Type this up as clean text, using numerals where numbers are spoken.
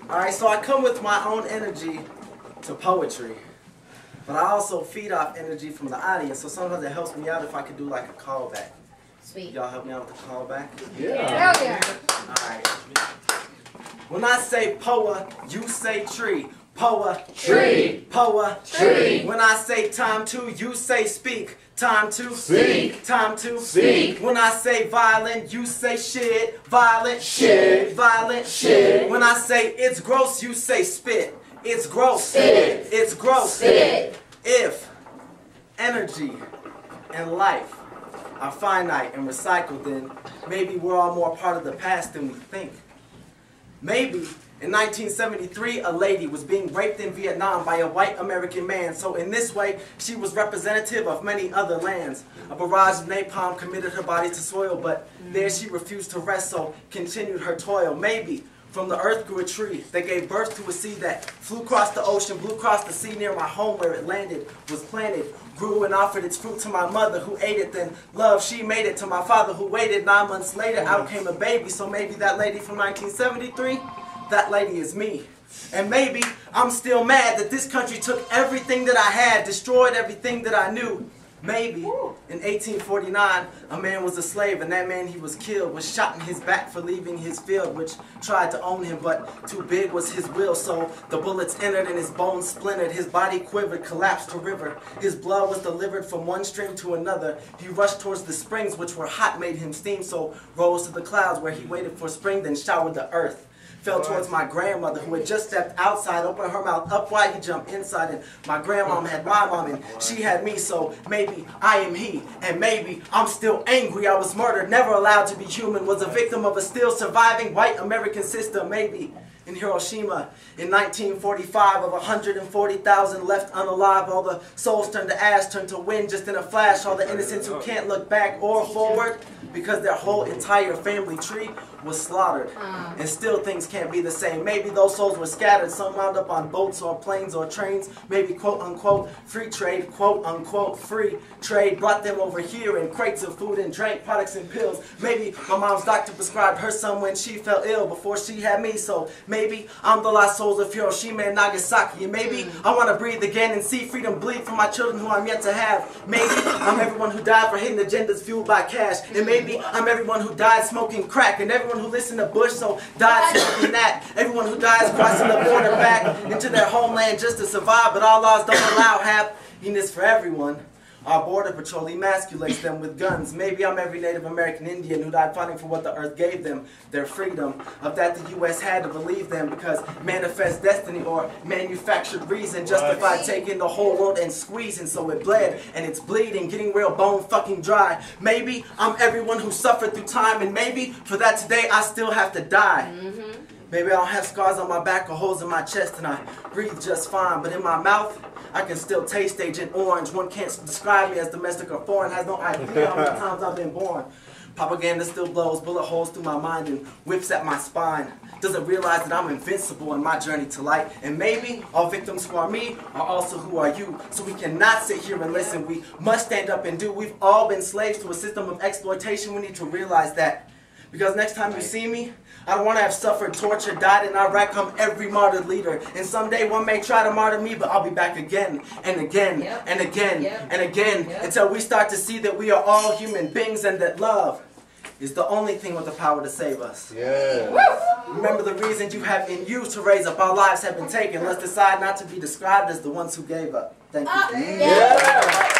Alright, so I come with my own energy to poetry. But I also feed off energy from the audience, so sometimes it helps me out if I could do like a callback. Sweet. Y'all help me out with the callback? Yeah. Hell yeah. Alright. When I say poa, you say tree. Poa, tree. Poa, tree. When I say time to, you say speak. Time to speak. Time to speak. When I say violent, you say shit. Violent shit. Violent shit. When I say it's gross, you say spit. It's gross. Spit. It's gross. Spit. If energy and life are finite and recycled, then maybe we're all more part of the past than we think. Maybe in 1973, a lady was being raped in Vietnam by a white American man, so in this way, she was representative of many other lands. A barrage of napalm committed her body to soil, but there she refused to rest, so continued her toil. Maybe from the earth grew a tree that gave birth to a seed that flew across the ocean, blew across the sea near my home where it landed, was planted, grew and offered its fruit to my mother who ate it, then love, she made it to my father who waited. 9 months later, out came a baby, so maybe that lady from 1973, that lady is me. And maybe I'm still mad that this country took everything that I had, destroyed everything that I knew. Maybe in 1849, a man was a slave, and that man he was killed, was shot in his back for leaving his field, which tried to own him, but too big was his will, so the bullets entered and his bones splintered, his body quivered, collapsed to river. His blood was delivered from one stream to another. He rushed towards the springs, which were hot, made him steam, so rose to the clouds where he waited for spring, then showered the earth. Fell towards my grandmother who had just stepped outside, opened her mouth up wide, he jumped inside, and my grandmom had my mom and she had me, so maybe I am he, and maybe I'm still angry. I was murdered, never allowed to be human, was a victim of a still surviving white American system. Maybe in Hiroshima in 1945, of 140,000 left unalive, all the souls turned to ash, turned to wind just in a flash, all the innocents who can't look back or forward because their whole entire family tree was slaughtered. And still things can't be the same. Maybe those souls were scattered, some wound up on boats or planes or trains, maybe quote unquote free trade, quote unquote free trade brought them over here in crates of food and drink, products and pills. Maybe my mom's doctor prescribed her son when she fell ill before she had me, so maybe I'm the lost souls of Hiroshima and Nagasaki, and maybe I want to breathe again and see freedom bleed for my children who I'm yet to have. Maybe I'm everyone who died for hidden agendas fueled by cash, and maybe I'm everyone who died smoking crack, and everyone who listened to Bush so died smoking that, everyone who dies crossing the border back into their homeland just to survive, but our laws don't allow happiness for everyone. Our border patrol emasculates them with guns. Maybe I'm every Native American Indian who died fighting for what the earth gave them, their freedom. Of that the U.S. had to believe them because manifest destiny or manufactured reason justified taking the whole world and squeezing so it bled and it's bleeding, getting real bone fucking dry. Maybe I'm everyone who suffered through time, and maybe for that today I still have to die. Maybe I don't have scars on my back or holes in my chest and I breathe just fine, but in my mouth I can still taste Agent Orange. One can't describe me as domestic or foreign, has no idea how many times I've been born. Propaganda still blows bullet holes through my mind and whips at my spine. Doesn't realize that I'm invincible in my journey to light. And maybe all victims who are me are also who are you. So we cannot sit here and listen. We must stand up and do. We've all been slaves to a system of exploitation. We need to realize that. Because next time you see me, I don't want to have suffered, tortured, died in Iraq. I'm every martyred leader. And someday one may try to martyr me, but I'll be back again and again and again and again until we start to see that we are all human beings and that love is the only thing with the power to save us. Remember the reason you have in you to raise up. Our lives have been taken. Let's decide not to be described as the ones who gave up. Thank you.